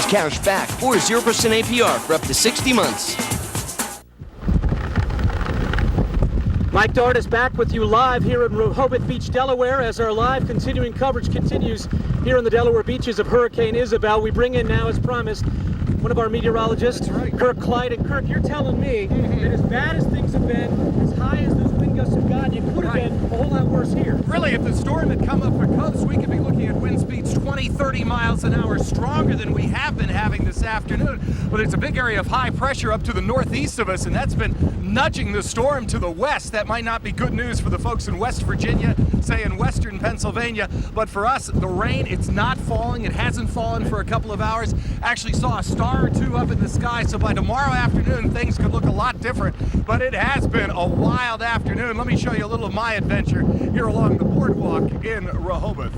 Cash back or 0% APR for up to 60 months. Mike Dart is back with you live here in Rehoboth Beach, Delaware, as our live continuing coverage continues here on the Delaware beaches of Hurricane Isabel. We bring in now, as promised, one of our meteorologists, Kirk Clyatt. And Kirk, you're telling me that as bad as things have been, as high as those wind gusts have gotten, it could have been a whole lot worse here. Really, if the storm had come up the coast, we could be looking at wind speeds 20, 30 miles an hour stronger than we have been having this afternoon. But there's a big area of high pressure up to the northeast of us, and that's been nudging the storm to the west. That might not be good news for the folks in West Virginia, say in western Pennsylvania. But for us, the rain, it's not falling. It hasn't fallen for a couple of hours. Actually saw a star or two up in the sky, so by tomorrow afternoon, things could look a lot different. But it has been a wild afternoon. Let me show you a little of my adventure here along the boardwalk in Rehoboth.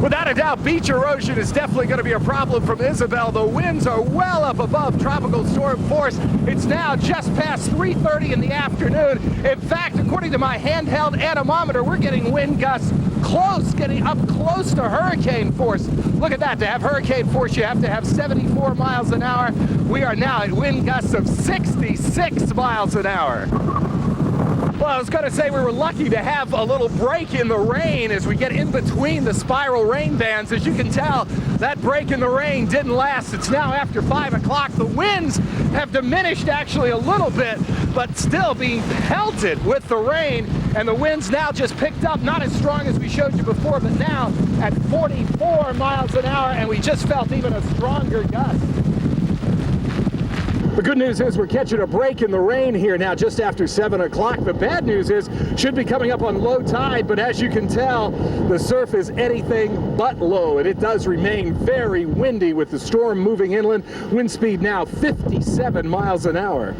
Without a doubt, beach erosion is definitely going to be a problem from Isabel. The winds are well up above tropical storm force. It's now just past 3:30 in the afternoon. In fact, according to my handheld anemometer, we're getting wind gusts getting up close to hurricane force. Look at that. To have hurricane force, you have to have 74 miles an hour. We are now at wind gusts of 66 miles an hour. Well, I was going to say we were lucky to have a little break in the rain as we get in between the spiral rain bands. As you can tell, that break in the rain didn't last. It's now after 5 o'clock. The winds have diminished actually a little bit, but still being pelted with the rain. And the winds now just picked up, not as strong as we showed you before, but now at 44 miles an hour, and we just felt even a stronger gust. The good news is we're catching a break in the rain here now just after 7 o'clock. The bad news is should be coming up on low tide, but as you can tell, the surf is anything but low, and it does remain very windy with the storm moving inland. Wind speed now 57 miles an hour.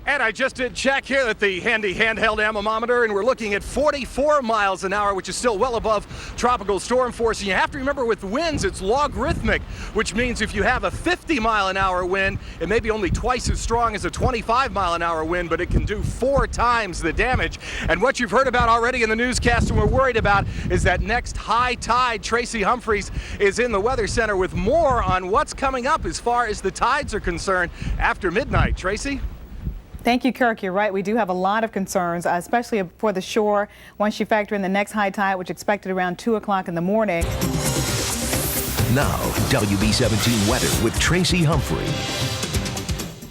And I just did check here at the handy handheld anemometer, and we're looking at 44 miles an hour, which is still well above tropical storm force. And you have to remember with winds, it's logarithmic, which means if you have a 50-mile-an-hour wind, it may be only twice as strong as a 25-mile-an-hour wind, but it can do 4 times the damage. And what you've heard about already in the newscast and we're worried about is that next high tide. Tracy Humphreys is in the Weather Center with more on what's coming up as far as the tides are concerned after midnight. Tracy? Thank you, Kirk. You're right. We do have a lot of concerns, especially for the shore, once you factor in the next high tide, which is expected around 2 o'clock in the morning. Now, WB17 weather with Tracy Humphrey.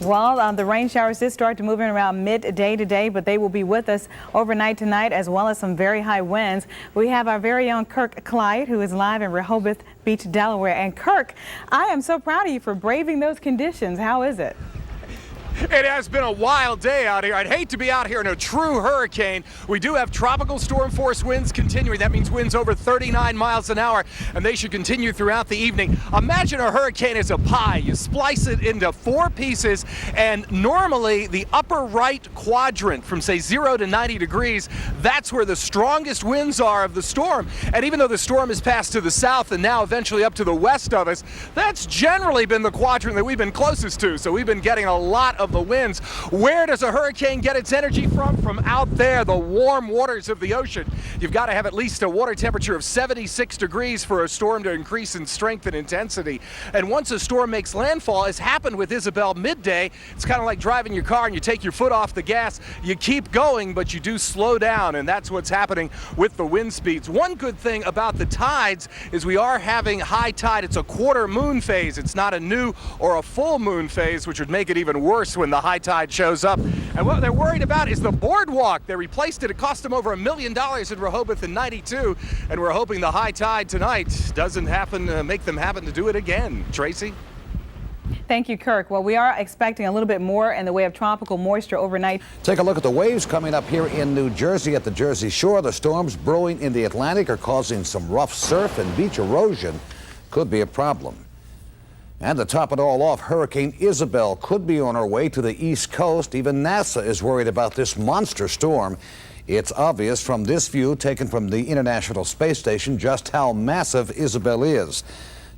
Well, the rain showers did start to move in around midday today, but they will be with us overnight tonight, as well as some very high winds. We have our very own Kirk Clyatt, who is live in Rehoboth Beach, Delaware. And Kirk, I am so proud of you for braving those conditions. How is it? It has been a wild day out here. I'd hate to be out here in a true hurricane. We do have tropical storm force winds continuing. That means winds over 39 miles an hour, and they should continue throughout the evening. Imagine a hurricane as a pie. You splice it into 4 pieces, and normally the upper right quadrant from, say, 0 to 90 degrees, that's where the strongest winds are of the storm. And even though the storm has passed to the south and now eventually up to the west of us, that's generally been the quadrant that we've been closest to. So we've been getting a lot of the winds. Where does a hurricane get its energy from? From out there, the warm waters of the ocean. You've got to have at least a water temperature of 76 degrees for a storm to increase in strength and intensity. And once a storm makes landfall, as happened with Isabel midday, it's kind of like driving your car and you take your foot off the gas. You keep going, but you do slow down, and that's what's happening with the wind speeds. One good thing about the tides is we are having high tide. It's a quarter moon phase. It's not a new or a full moon phase, which would make it even worse when the high tide shows up. And what they're worried about is the boardwalk. They replaced it. It cost them over $1 million in Rehoboth in '92, and we're hoping the high tide tonight doesn't happen, make them happen to do it again. Tracy? Thank you, Kirk. Well, we are expecting a little bit more in the way of tropical moisture overnight. Take a look at the waves coming up here in New Jersey at the Jersey Shore. The storms brewing in the Atlantic are causing some rough surf, and beach erosion could be a problem. And to top it all off, Hurricane Isabel could be on her way to the East Coast. Even NASA is worried about this monster storm. It's obvious from this view taken from the International Space Station just how massive Isabel is.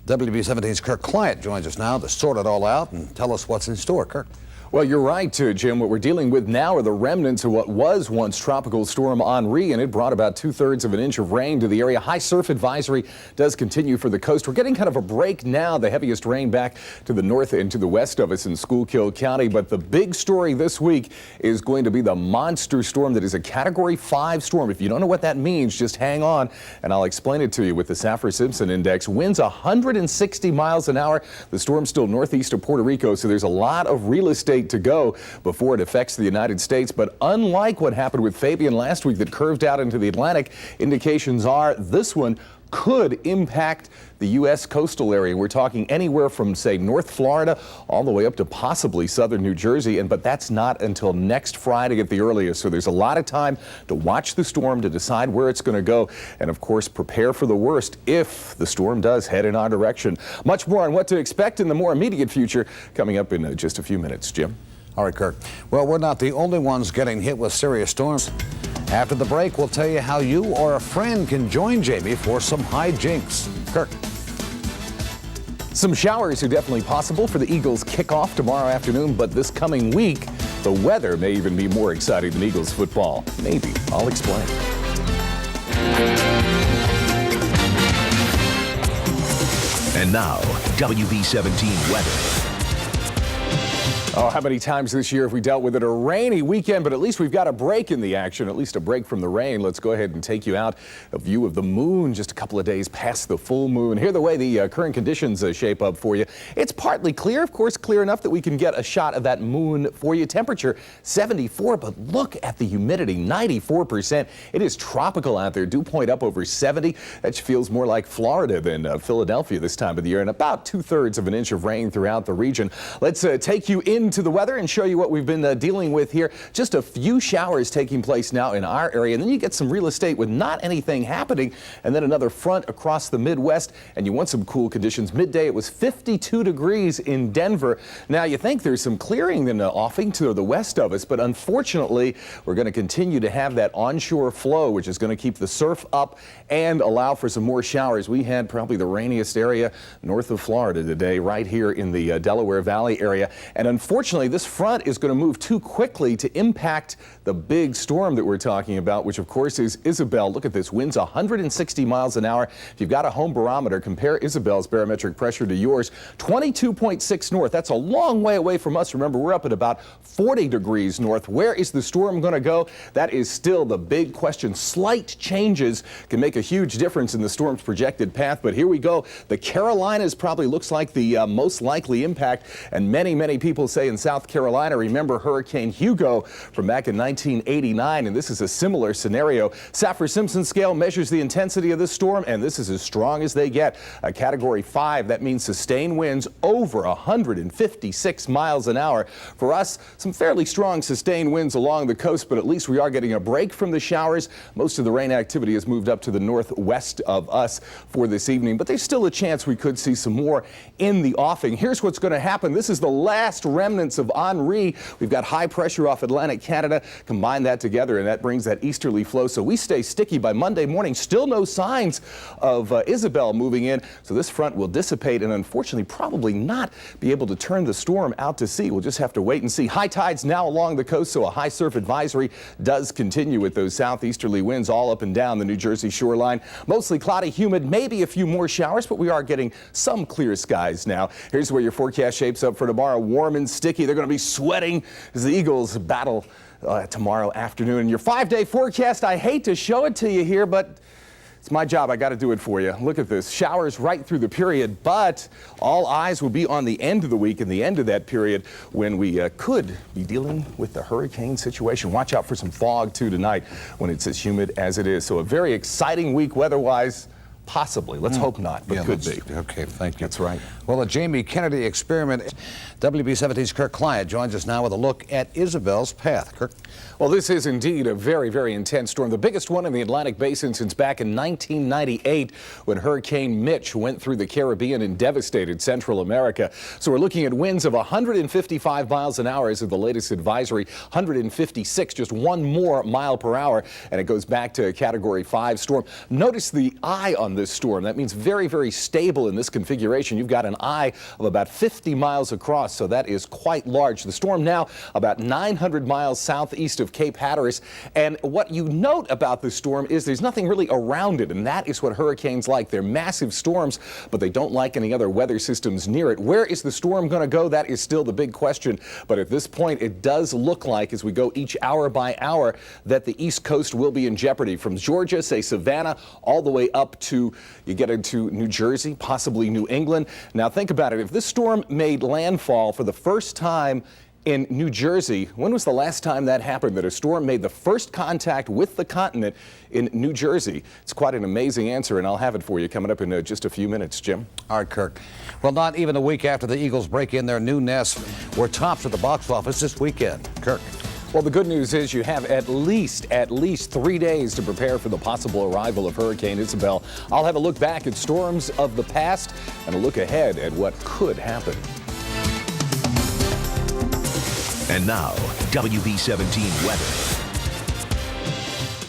WB17's Kirk Clyatt joins us now to sort it all out and tell us what's in store. Kirk. Well, you're right, Jim. What we're dealing with now are the remnants of what was once Tropical Storm Henri, and it brought about 2/3 of an inch of rain to the area. High surf advisory does continue for the coast. We're getting kind of a break now. The heaviest rain back to the north and to the west of us in Schuylkill County. But the big story this week is going to be the monster storm that is a Category 5 storm. If you don't know what that means, just hang on, and I'll explain it to you with the Saffir-Simpson Index. Winds 160 miles an hour. The storm's still northeast of Puerto Rico, so there's a lot of real estate to go before it affects the United States. But unlike what happened with Fabian last week that curved out into the Atlantic, indications are this one could impact the U.S. coastal area. We're talking anywhere from, say, North Florida all the way up to possibly southern New Jersey. But that's not until next Friday at the earliest. So there's a lot of time to watch the storm, to decide where it's going to go, and of course prepare for the worst if the storm does head in our direction. Much more on what to expect in the more immediate future coming up in just a few minutes. Jim? All right, Kirk. Well, we're not the only ones getting hit with serious storms. After the break, we'll tell you how you or a friend can join Jamie for some hijinks. Kirk. Some showers are definitely possible for the Eagles kickoff tomorrow afternoon, but this coming week, the weather may even be more exciting than Eagles football. Maybe. I'll explain. And now, WB17 weather. Oh, how many times this year have we dealt with it? A rainy weekend, but at least we've got a break in the action, at least a break from the rain. Let's go ahead and take you out a view of the moon just a couple of days past the full moon. Here are the way the current conditions shape up for you. It's partly clear, of course, clear enough that we can get a shot of that moon for you. Temperature 74, but look at the humidity, 94%. It is tropical out there. Dew point up over 70. That feels more like Florida than Philadelphia this time of the year, and about 2/3 of an inch of rain throughout the region. Let's take you into the weather and show you what we've been dealing with here. Just a few showers taking place now in our area, and then you get some real estate with not anything happening, and then another front across the Midwest, and you want some cool conditions. Midday it was 52 degrees in Denver. Now you think there's some clearing in the offing to the west of us, but unfortunately we're going to continue to have that onshore flow, which is going to keep the surf up and allow for some more showers. We had probably the rainiest area north of Florida today, right here in the Delaware Valley area, and unfortunately this front is going to move too quickly to impact the big storm that we're talking about, which of course is Isabel. Look at this, winds 160 miles an hour. If you've got a home barometer, compare Isabel's barometric pressure to yours. 22.6 north. That's a long way away from us. Remember, we're up at about 40 degrees north. Where is the storm going to go? That is still the big question. Slight changes can make a huge difference in the storm's projected path, but here we go. The Carolinas probably looks like the most likely impact, and many people say in South Carolina remember Hurricane Hugo from back in 1989, and this is a similar scenario. Saffir-Simpson scale measures the intensity of this storm, and this is as strong as they get. A Category 5, that means sustained winds over 156 miles an hour. For us, some fairly strong sustained winds along the coast, but at least we are getting a break from the showers. Most of the rain activity has moved up to the northwest of us for this evening, but there's still a chance we could see some more in the offing. Here's what's going to happen. This is the last remnants of Henri. We've got high pressure off Atlantic Canada. Combine that together, and that brings that easterly flow. So we stay sticky by Monday morning. Still no signs of Isabel moving in. So this front will dissipate and unfortunately probably not be able to turn the storm out to sea. We'll just have to wait and see. High tides now along the coast, so a high surf advisory does continue with those southeasterly winds all up and down the New Jersey shoreline. Mostly cloudy, humid, maybe a few more showers, but we are getting some clear skies now. Here's where your forecast shapes up for tomorrow. Warm and sticky. They're going to be sweating as the Eagles battle tomorrow afternoon. And your 5-day forecast, I hate to show it to you here, but it's my job. I got to do it for you. Look at this. Showers right through the period, but all eyes will be on the end of the week and the end of that period when we could be dealing with the hurricane situation. Watch out for some fog, too, tonight when it's as humid as it is. So a very exciting week weather-wise. Possibly. Let's hope not, but could be. Okay, thank you. That's right. Well, the Jamie Kennedy experiment. WB17's Kirk Clyatt joins us now with a look at Isabel's path. Kirk? Well, this is indeed a very intense storm, the biggest one in the Atlantic Basin since back in 1998 when Hurricane Mitch went through the Caribbean and devastated Central America. So we're looking at winds of 155 miles an hour as of the latest advisory, 156, just one more mile per hour, and it goes back to a Category 5 storm. Notice the eye on this storm. That means very, very stable in this configuration. You've got an eye of about 50 miles across, so that is quite large. The storm now about 900 miles southeast of Cape Hatteras. And what you note about the storm is there's nothing really around it, and that is what hurricanes like. They're massive storms, but they don't like any other weather systems near it. Where is the storm going to go? That is still the big question. But at this point, it does look like, as we go each hour by hour, that the East Coast will be in jeopardy. From Georgia, say Savannah, all the way up to, you get into New Jersey, possibly New England. Now think about it. If this storm made landfall for the first time in New Jersey, when was the last time that happened, that a storm made the first contact with the continent in New Jersey? It's quite an amazing answer, and I'll have it for you coming up in just a few minutes. Jim? All right, Kirk. Well, not even a week after the Eagles break in their new nest, we're tops at the box office this weekend. Kirk? Well, the good news is you have at least 3 days to prepare for the possible arrival of Hurricane Isabel. I'll have a look back at storms of the past and a look ahead at what could happen. And now, WB17 weather.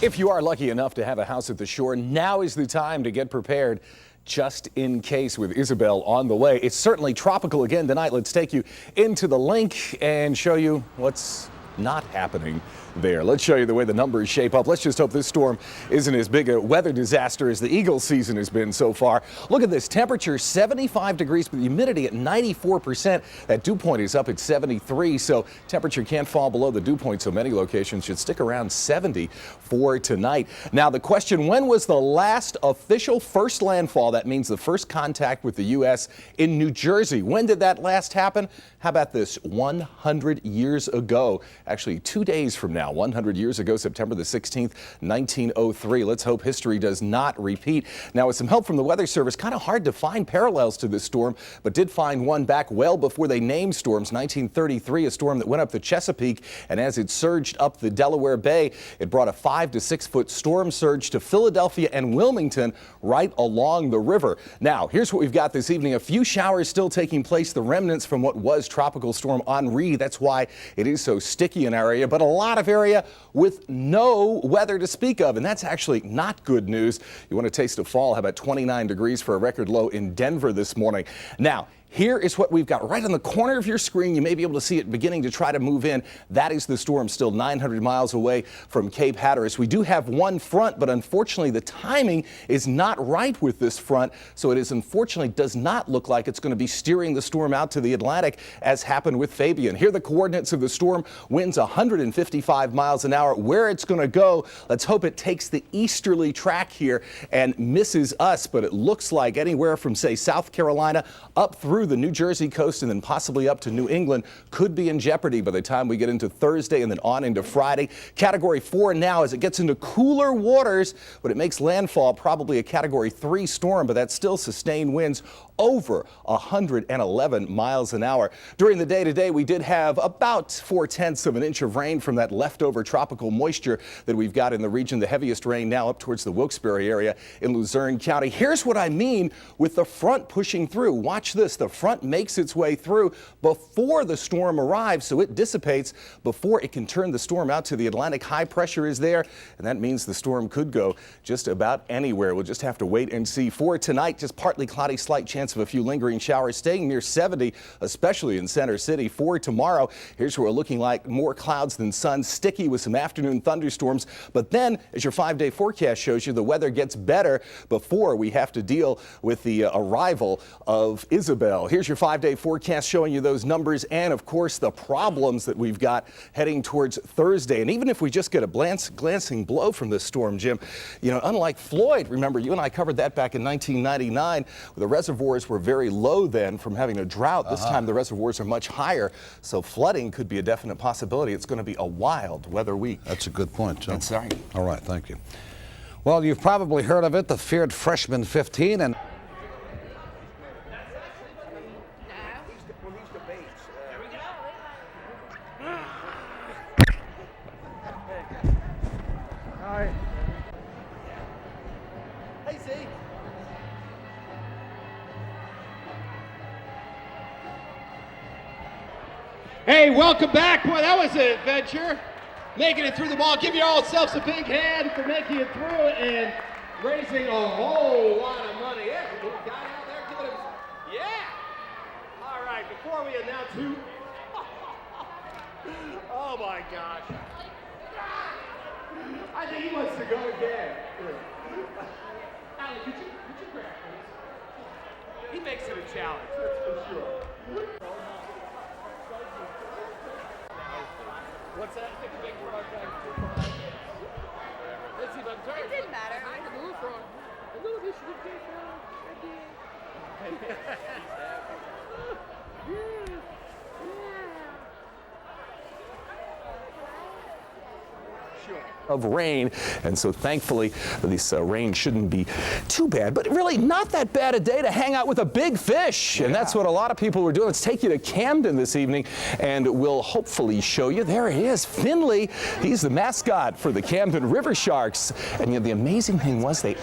If you are lucky enough to have a house at the shore, now is the time to get prepared, just in case, with Isabel on the way. It's certainly tropical again tonight. Let's take you into the link and show you what's not happening there. Let's show you the way the numbers shape up. Let's just hope this storm isn't as big a weather disaster as the Eagles season has been so far. Look at this temperature, 75 degrees, but the humidity at 94%. That dew point is up at 73, so temperature can't fall below the dew point, so many locations should stick around 70 for tonight. Now the question, when was the last official first landfall? That means the first contact with the U.S. in New Jersey. When did that last happen? How about this? 100 years ago. Actually, 2 days from now, 100 years ago, September the 16th, 1903. Let's hope history does not repeat. Now, with some help from the Weather Service, kind of hard to find parallels to this storm, but did find one back well before they named storms. 1933, a storm that went up the Chesapeake, and as it surged up the Delaware Bay, it brought a 5 to 6 foot storm surge to Philadelphia and Wilmington right along the river. Now, here's what we've got this evening. A few showers still taking place, the remnants from what was Tropical Storm Henri. That's why it is so sticky in our area, but a lot of area with no weather to speak of, and that's actually not good news. You want to taste of fall? How about 29 degrees for a record low in Denver this morning? Now, here is what we've got right on the corner of your screen. You may be able to see it beginning to try to move in. That is the storm, still 900 miles away from Cape Hatteras. We do have one front, but unfortunately the timing is not right with this front, so it is unfortunately does not look like it's going to be steering the storm out to the Atlantic as happened with Fabian. Here are the coordinates of the storm. Winds 155 miles an hour. Where it's going to go, let's hope it takes the easterly track here and misses us, but it looks like anywhere from, say, South Carolina up through the New Jersey coast and then possibly up to New England could be in jeopardy by the time we get into Thursday and then on into Friday. Category 4 now as it gets into cooler waters, but it makes landfall probably a Category 3 storm, but that's still sustained winds over 111 miles an hour. During the day today, we did have about 4/10 of an inch of rain from that leftover tropical moisture that we've got in the region. The heaviest rain now up towards the Wilkes-Barre area in Luzerne County. Here's what I mean with the front pushing through. Watch this. The front makes its way through before the storm arrives, so it dissipates before it can turn the storm out to the Atlantic. High pressure is there, and that means the storm could go just about anywhere. We'll just have to wait and see. For tonight, just partly cloudy, slight chance of a few lingering showers, staying near 70, especially in Center City. For tomorrow, here's where we're looking like more clouds than sun, sticky with some afternoon thunderstorms. But then, as your 5-day forecast shows you, the weather gets better before we have to deal with the arrival of Isabel. Here's your 5-day forecast showing you those numbers and, of course, the problems that we've got heading towards Thursday. And even if we just get a glancing blow from this storm, Jim, you know, unlike Floyd, remember, you and I covered that back in 1999. The reservoirs were very low then from having a drought. This time the reservoirs are much higher, so flooding could be a definite possibility. It's going to be a wild weather week. That's a good point, Joe. That's right. All right, thank you. Well, you've probably heard of it, the feared freshman 15, and Hey, welcome back. Boy, that was an adventure. Making it through the ball. Give yourselves a big hand for making it through. And raising a whole lot of money. There's a little guy out there giving him, yeah. All right, before we announce who, oh my gosh. I think he wants to go again. Alan, could you grab this? He makes it a challenge, that's for sure. What's that? Take a big frog back. Let's see if I'm turning. It didn't matter. I had a little frog. A little bit should have of rain, and so thankfully this rain shouldn't be too bad, but really not that bad a day to hang out with a big fish. And that's what a lot of people were doing. Let's take you to Camden this evening, and we'll hopefully show you. There he is, Finley. He's the mascot for the Camden River Sharks. And you know, the amazing thing was they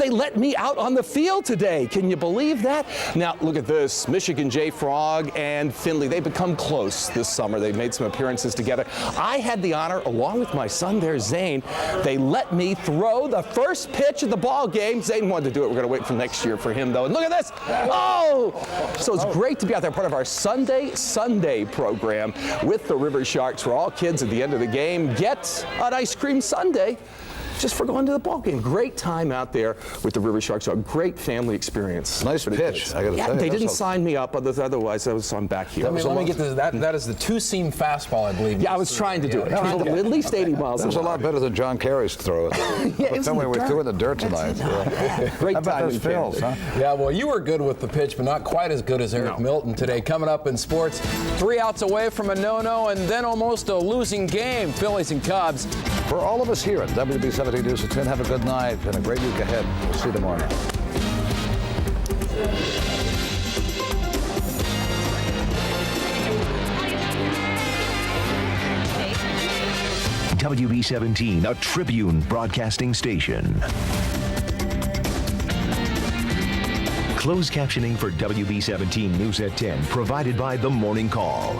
let me out on the field today. Can you believe that? Now look at this, Michigan J Frog and Finley, they've become close this summer. They've made some appearances together. I had the honor, along with my son there, Zane, they let me throw the first pitch of the ball game. Zane wanted to do it. We're going to wait for next year for him, though. And look at this. Oh! So it's great to be out there, part of our Sunday program with the River Sharks, where all kids at the end of the game get an ice cream sundae just for going to the ball game. Great time out there with the River Sharks. So a great family experience. Nice pitch, I got to say. They didn't sign me up, otherwise I'm back here. Let me get this. That is the two-seam fastball, I believe. Yeah, I was trying to do it. At least 80 miles. That was a lot better than John Kerry's throw. Yeah, but then we threw in the dirt tonight. Great How about time those in fills, huh? Yeah, well, you were good with the pitch, but not quite as good as Eric Milton today. Coming up in sports, 3 outs away from a no-no and then almost a losing game. Phillies and Cubs. For all of us here at WB17 News at 10, have a good night and a great week ahead. We'll see you tomorrow night. WB17, a Tribune broadcasting station. Closed captioning for WB17 News at 10, provided by The Morning Call.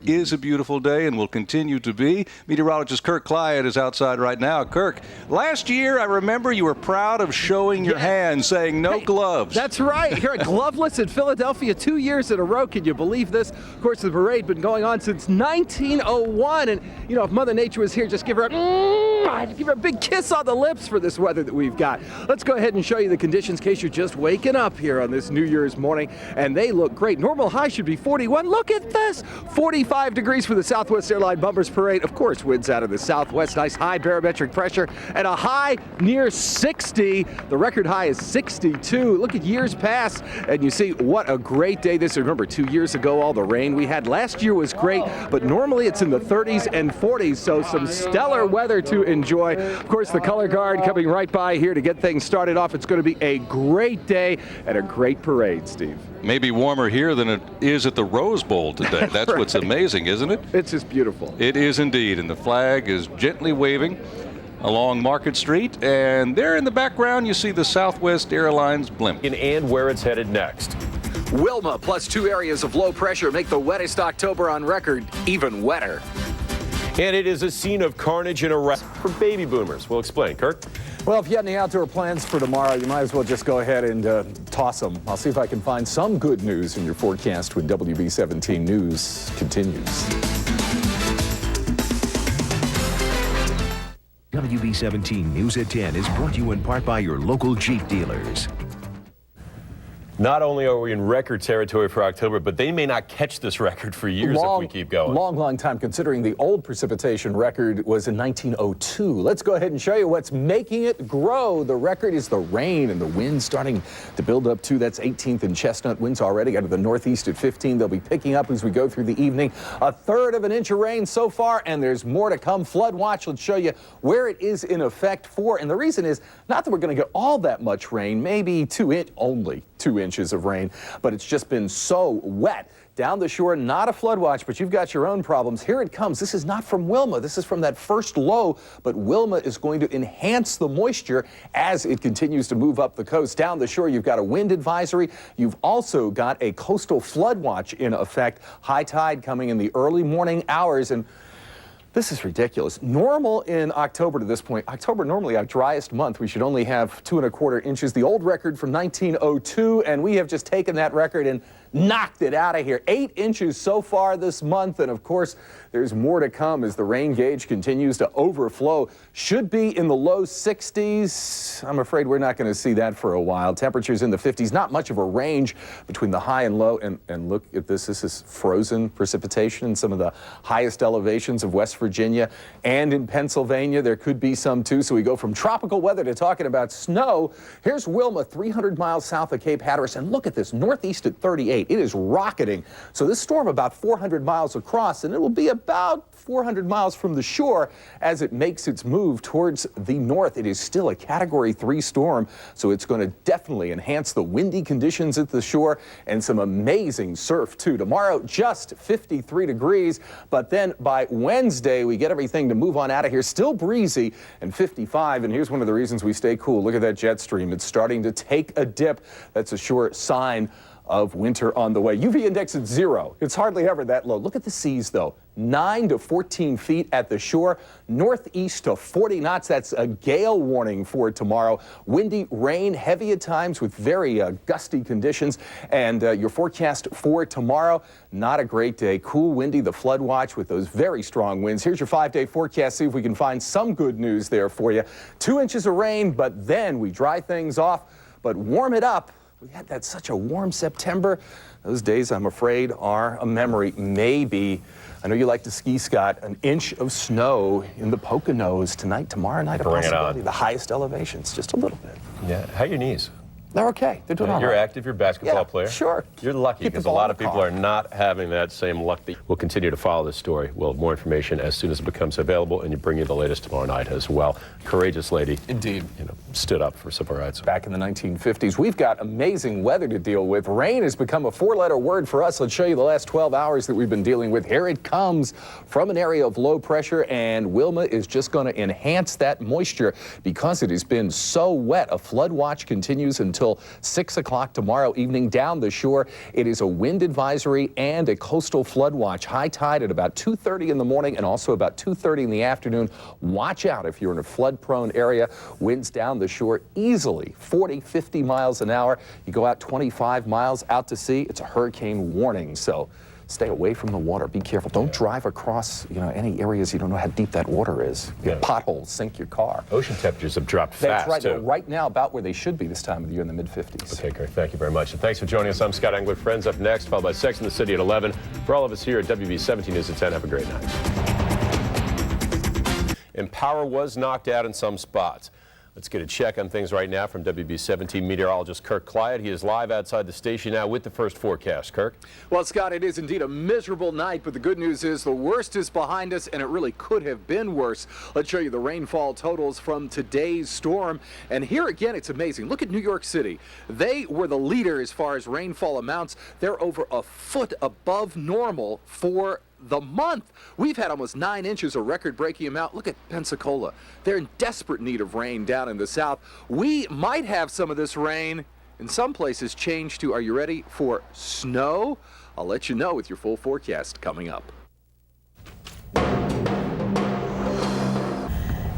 Is a beautiful day and will continue to be. Meteorologist Kirk Clyatt is outside right now. Kirk, last year I remember you were proud of showing your hand, saying no gloves. That's right. Here at Gloveless in Philadelphia 2 years in a row. Can you believe this? Of course, the parade been going on since 1901. And, you know, if Mother Nature was here, just give her a big kiss on the lips for this weather that we've got. Let's go ahead and show you the conditions in case you're just waking up here on this New Year's morning. And they look great. Normal high should be 41. Look at this. 45 degrees for the Southwest Airline Bumpers Parade. Of course, winds out of the southwest. Nice high barometric pressure and a high near 60. The record high is 62. Look at years past and you see what a great day this is. Remember 2 years ago, all the rain we had last year was great, but normally it's in the 30s and 40s, so some stellar weather to enjoy. Of course, the color guard coming right by here to get things started off. It's going to be a great day and a great parade, Steve. Maybe warmer here than it is at the Rose Bowl today. That's right. What's amazing, isn't it? It's just beautiful. It is indeed, and the flag is gently waving along Market Street, and there in the background you see the Southwest Airlines blimp. And where it's headed next. Wilma plus 2 areas of low pressure make the wettest October on record even wetter. And it is a scene of carnage and arrest for baby boomers. We'll explain. Kirk? Well, if you have any outdoor plans for tomorrow, you might as well just go ahead and toss them. I'll see if I can find some good news in your forecast when WB17 News continues. WB17 News at 10 is brought to you in part by your local Jeep dealers. Not only are we in record territory for October, but they may not catch this record for years if we keep going. Long time, considering the old precipitation record was in 1902. Let's go ahead and show you what's making it grow. The record is the rain and the wind starting to build up too. That's 18th and Chestnut. Winds already out of the northeast at 15. They'll be picking up as we go through the evening. 1/3 of an inch of rain so far, and there's more to come. Flood watch will show you where it is in effect for. And the reason is not that we're going to get all that much rain, maybe only 2 inches of rain, but it's just been so wet down the shore. Not a flood watch, but you've got your own problems. Here it comes. This is not from Wilma. This is from that first low, but Wilma is going to enhance the moisture as it continues to move up the coast. Down the shore, you've got a wind advisory. You've also got a coastal flood watch in effect. High tide coming in the early morning hours, and This is ridiculous. Normal in October to this point. October normally our driest month. We should only have 2¼ inches. The old record from 1902, and we have just taken that record and knocked it out of here. 8 inches so far this month, and of course there's more to come as the rain gauge continues to overflow. Should be in the low 60s. I'm afraid we're not going to see that for a while. Temperatures in the 50s. Not much of a range between the high and low. And look at this. This is frozen precipitation in some of the highest elevations of West Virginia and in Pennsylvania. There could be some too. So we go from tropical weather to talking about snow. Here's Wilma, 300 miles south of Cape Hatteras, and look at this, northeast at 38. It is rocketing. So this storm about 400 miles across, and it will be about 400 miles from the shore as it makes its move towards the north. It is still a Category 3 storm, so it's going to definitely enhance the windy conditions at the shore and some amazing surf too. Tomorrow, just 53 degrees, but then by Wednesday, we get everything to move on out of here. Still breezy and 55, and here's one of the reasons we stay cool. Look at that jet stream. It's starting to take a dip. That's a sure sign of winter on the way. UV index at 0. It's hardly ever that low. Look at the seas, though. 9 to 14 feet at the shore. Northeast to 40 knots. That's a gale warning for tomorrow. Windy, rain, heavy at times with very gusty conditions. And your forecast for tomorrow, not a great day. Cool, windy, the flood watch with those very strong winds. Here's your 5-day forecast. See if we can find some good news there for you. 2 inches of rain, but then we dry things off, but warm it up. We had that such a warm September. Those days, I'm afraid, are a memory. Maybe, I know you like to ski, Scott, an inch of snow in the Poconos tonight, tomorrow night. Bring it on. The highest elevations, just a little bit. Yeah. How are your knees? They're okay. They're doing all right. You're active. You're a basketball player. Sure. You're lucky because a lot of people are not having that same luck. We'll continue to follow this story. We'll have more information as soon as it becomes available, and you bring you the latest tomorrow night as well. Courageous lady. Indeed. Stood up for civil rights. Back in the 1950s, we've got amazing weather to deal with. Rain has become a 4-letter word for us. Let's show you the last 12 hours that we've been dealing with. Here it comes from an area of low pressure, and Wilma is just going to enhance that moisture because it has been so wet. A flood watch continues until 6 o'clock tomorrow evening down the shore. It is a wind advisory and a coastal flood watch. High tide at about 2:30 in the morning and also about 2:30 in the afternoon. Watch out if you're in a flood-prone area. Winds down the shore easily 40, 50 miles an hour. You go out 25 miles out to sea, it's a hurricane warning. So stay away from the water. Be careful. Don't drive across, any areas you don't know how deep that water is. Potholes sink your car. Ocean temperatures have dropped fast, That's right. too. They're right now about where they should be this time of the year in the mid-50s. Okay, great. Thank you very much. And thanks for joining us. I'm Scott Engler. Friends up next, followed by Sex in the City at 11. For all of us here at WB17 News at 10, have a great night. And power was knocked out in some spots. Let's get a check on things right now from WB17 meteorologist Kirk Clyatt. He is live outside the station now with the first forecast. Kirk? Well, Scott, it is indeed a miserable night, but the good news is the worst is behind us, and it really could have been worse. Let's show you the rainfall totals from today's storm. And here again, it's amazing. Look at New York City. They were the leader as far as rainfall amounts. They're over a foot above normal for the month. We've had almost 9 inches, a record-breaking amount. Look at Pensacola. They're in desperate need of rain down in the south. We might have some of this rain in some places change to, are you ready for snow? I'll let you know with your full forecast coming up.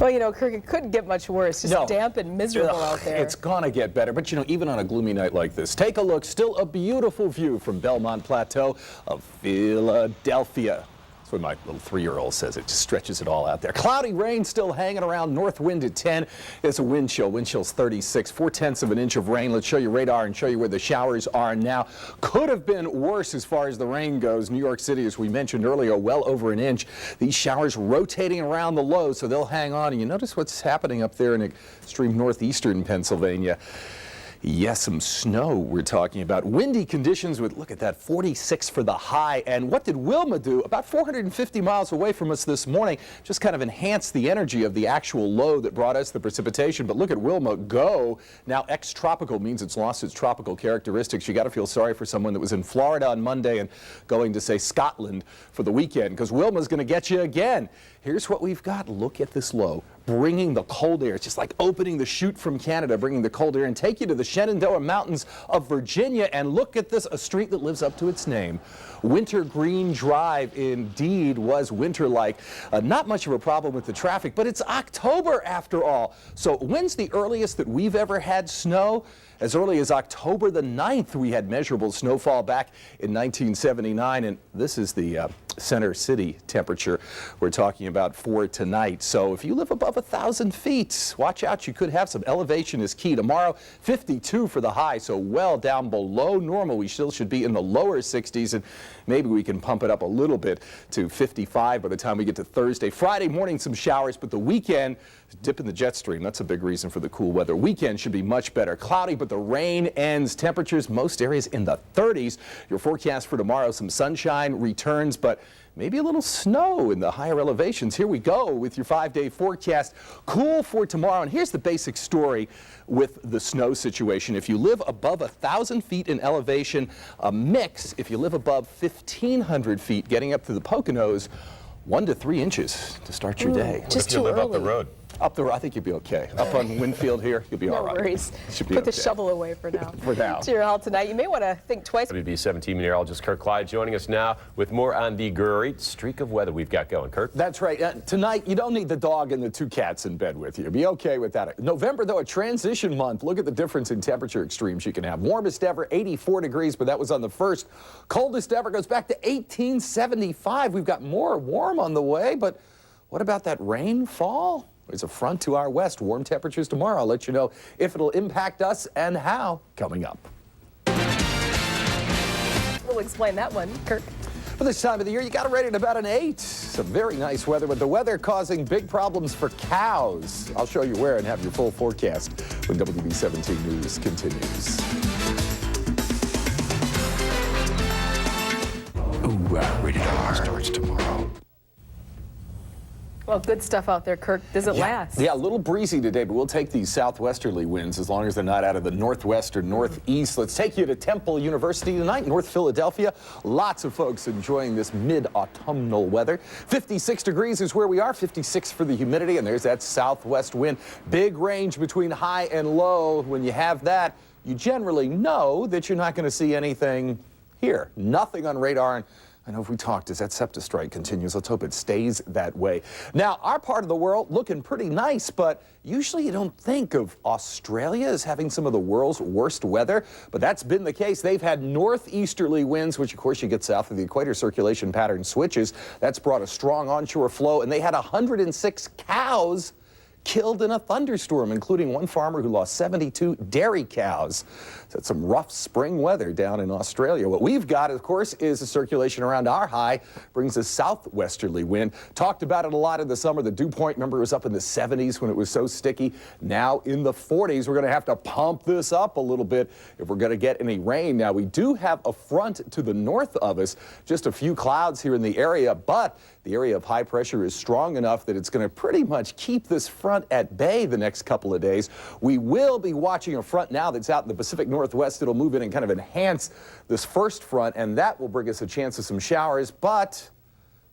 Well, Kirk, it couldn't get much worse. Just damp and miserable out there. It's going to get better. But, even on a gloomy night like this, take a look. Still a beautiful view from Belmont Plateau of Philadelphia. That's what my little 3-year-old says. It just stretches it all out there. Cloudy rain still hanging around. North wind at 10. It's a wind chill. Wind chill's 36. 0.4 of an inch of rain. Let's show you radar and show you where the showers are now. Could have been worse as far as the rain goes. New York City, as we mentioned earlier, well over an inch. These showers rotating around the low, so they'll hang on. And you notice what's happening up there in extreme northeastern Pennsylvania. Yes, some snow we're talking about. Windy conditions with, look at that, 46 for the high. And what did Wilma do? About 450 miles away from us this morning, just kind of enhanced the energy of the actual low that brought us the precipitation. But look at Wilma go. Now, ex-tropical means it's lost its tropical characteristics. You got to feel sorry for someone that was in Florida on Monday and going to, say, Scotland for the weekend, because Wilma's going to get you again. Here's what we've got. Look at this low. bringing the cold air. It's just like opening the chute from Canada, bringing the cold air, and take you to the Shenandoah Mountains of Virginia. And look at this, a street that lives up to its name. Wintergreen Drive indeed was winter-like. Not much of a problem with the traffic, but it's October after all. So when's the earliest that we've ever had snow? As early as October the 9th, we had measurable snowfall back in 1979, and this is the center city temperature we're talking about for tonight. So if you live above 1,000 feet, watch out, you could have some elevation is key. Tomorrow, 52 for the high, so well down below normal. We still should be in the lower 60s, and maybe we can pump it up a little bit to 55 by the time we get to Thursday. Friday morning, some showers, but the weekend, dip in the jet stream. That's a big reason for the cool weather. Weekend should be much better. Cloudy, but the rain ends. Temperatures, most areas in the 30s. Your forecast for tomorrow, some sunshine returns, but maybe a little snow in the higher elevations. Here we go with your 5-day forecast. Cool for tomorrow. And here's the basic story with the snow situation. If you live above 1,000 feet in elevation, a mix. If you live above 1,500 feet, getting up to the Poconos, 1 to 3 inches to start your day. Just too early. Up the road? Up the road, I think you'll be okay. Up on Winfield here, you'll be all right. No worries. Put the shovel away for now. For now. To your health tonight, you may want to think twice. WB17 meteorologist Kirk Clyatt joining us now with more on the great streak of weather we've got going. Kirk? That's right. Tonight, you don't need the dog and the 2 cats in bed with you. Be okay with that. November, though, a transition month. Look at the difference in temperature extremes you can have. Warmest ever, 84 degrees, but that was on the 1st. Coldest ever goes back to 1875. We've got more warm on the way, but what about that rainfall? There's a front to our west. Warm temperatures tomorrow. I'll let you know if it'll impact us and how coming up. We'll explain that one, Kirk. For this time of the year, you got it rated about an 8. Some very nice weather, but the weather causing big problems for cows. I'll show you where and have your full forecast when WB17 News continues. Ooh, rated R starts tomorrow. Well, good stuff out there, Kirk. Does it last? Yeah, a little breezy today, but we'll take these southwesterly winds as long as they're not out of the northwest or northeast. Let's take you to Temple University tonight, North Philadelphia. Lots of folks enjoying this mid-autumnal weather. 56 degrees is where we are, 56 for the humidity, and there's that southwest wind. Big range between high and low. When you have that, you generally know that you're not going to see anything here. Nothing on radar. And I know if we talked as that SEPTA strike continues, let's hope it stays that way. Now, our part of the world looking pretty nice, but usually you don't think of Australia as having some of the world's worst weather, but that's been the case. They've had northeasterly winds, which of course you get south of the equator circulation pattern switches. That's brought a strong onshore flow, and they had 106 cows killed in a thunderstorm, including one farmer who lost 72 dairy cows. So it's some rough spring weather down in Australia. What we've got, of course, is a circulation around our high, brings a southwesterly wind. Talked about it a lot in the summer. The dew point, remember, was up in the 70s when it was so sticky. Now in the 40s. We're going to have to pump this up a little bit if we're going to get any rain. Now, we do have a front to the north of us, just a few clouds here in the area, but the area of high pressure is strong enough that it's going to pretty much keep this front at bay the next couple of days. We will be watching a front now that's out in the Pacific Northwest. It'll move in and kind of enhance this first front, and that will bring us a chance of some showers, but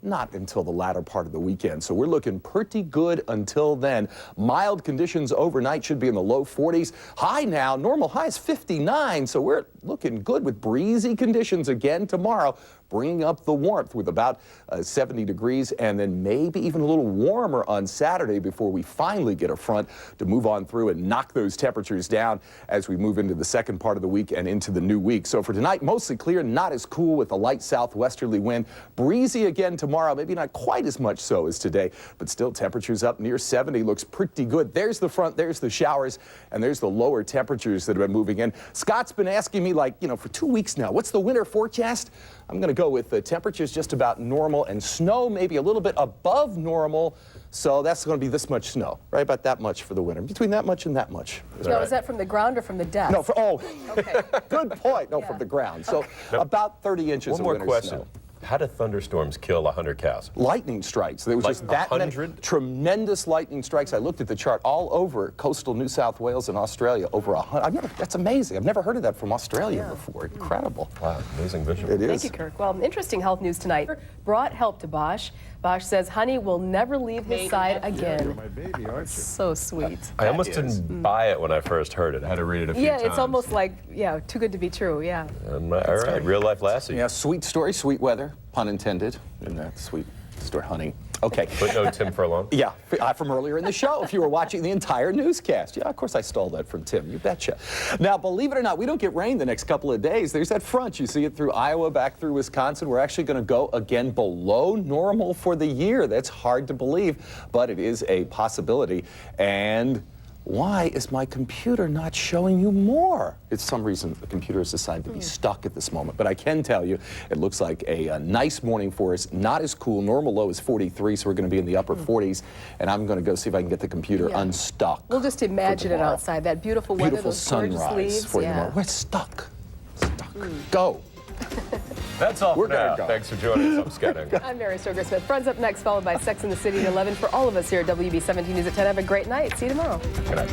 not until the latter part of the weekend. So we're looking pretty good until then. Mild conditions overnight, should be in the low 40s. High now, normal high is 59, so we're looking good with breezy conditions again tomorrow, bringing up the warmth with about 70 degrees, and then maybe even a little warmer on Saturday before we finally get a front to move on through and knock those temperatures down as we move into the second part of the week and into the new week. So for tonight, mostly clear, not as cool with a light southwesterly wind. Breezy again tomorrow, maybe not quite as much so as today, but still temperatures up near 70 looks pretty good. There's the front, there's the showers, and there's the lower temperatures that have been moving in. Scott's been asking me, like, for 2 weeks now, what's the winter forecast? I'm going to go with the temperatures just about normal and snow maybe a little bit above normal. So that's going to be this much snow, right? About that much for the winter. Between that much and that much. Now, is that from the ground or from the desk? No, okay. Good point. No, from the ground. So about 30 inches of winter snow. One more question. How do thunderstorms kill 100 cows? Lightning strikes. There was Like just that many 100? tremendous lightning strikes. I looked at the chart all over coastal New South Wales and Australia. Over 100. That's amazing. I've never heard of that from Australia before. Incredible. Wow, amazing visual. It is. Thank you, Kirk. Well, interesting health news tonight. Brought help to Bosch. Bosch says Honey will never leave his side again. You're my baby, aren't you? So sweet. I almost didn't buy it when I first heard it. I had to read it a few times. Yeah, it's almost like, too good to be true, yeah. All right, real life Lassie. Yeah, sweet story, sweet weather, pun intended, in that sweet story, Honey. Okay. Footnote Tim Furlong. Yeah, from earlier in the show, if you were watching the entire newscast. Yeah, of course I stole that from Tim, you betcha. Now, believe it or not, we don't get rain the next couple of days. There's that front. You see it through Iowa, back through Wisconsin. We're actually going to go again below normal for the year. That's hard to believe, but it is a possibility. And why is my computer not showing you more? It's some reason the computer has decided to be stuck at this moment. But I can tell you, it looks like a nice morning for us. Not as cool. Normal low is 43, so we're going to be in the upper 40s. And I'm going to go see if I can get the computer unstuck. We'll just imagine it outside. That beautiful weather, beautiful those gorgeous sunrise leaves. for you tomorrow. We're stuck. Go. That's all We're for now. gonna go. Thanks for joining us. I'm Scatting. I'm Mary Stoker-Smith. Friends up next, followed by Sex and the City at 11. For all of us here at WB17 News at 10, have a great night. See you tomorrow. Good night.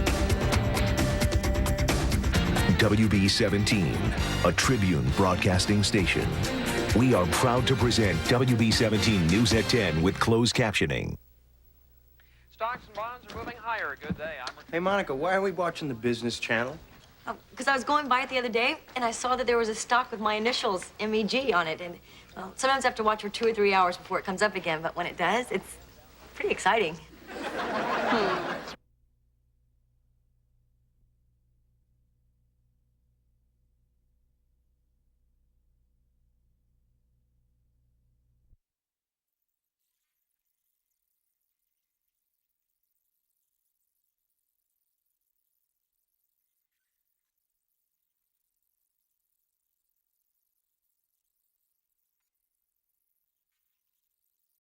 WB17, a Tribune broadcasting station. We are proud to present WB17 News at 10 with closed captioning. Stocks and bonds are moving higher. A good day. Hey, Monica, why are we watching the Business Channel? Because I was going by it the other day, and I saw that there was a stock with my initials, MEG, on it. And, well, sometimes I have to watch for 2 or 3 hours before it comes up again, but when it does, it's pretty exciting.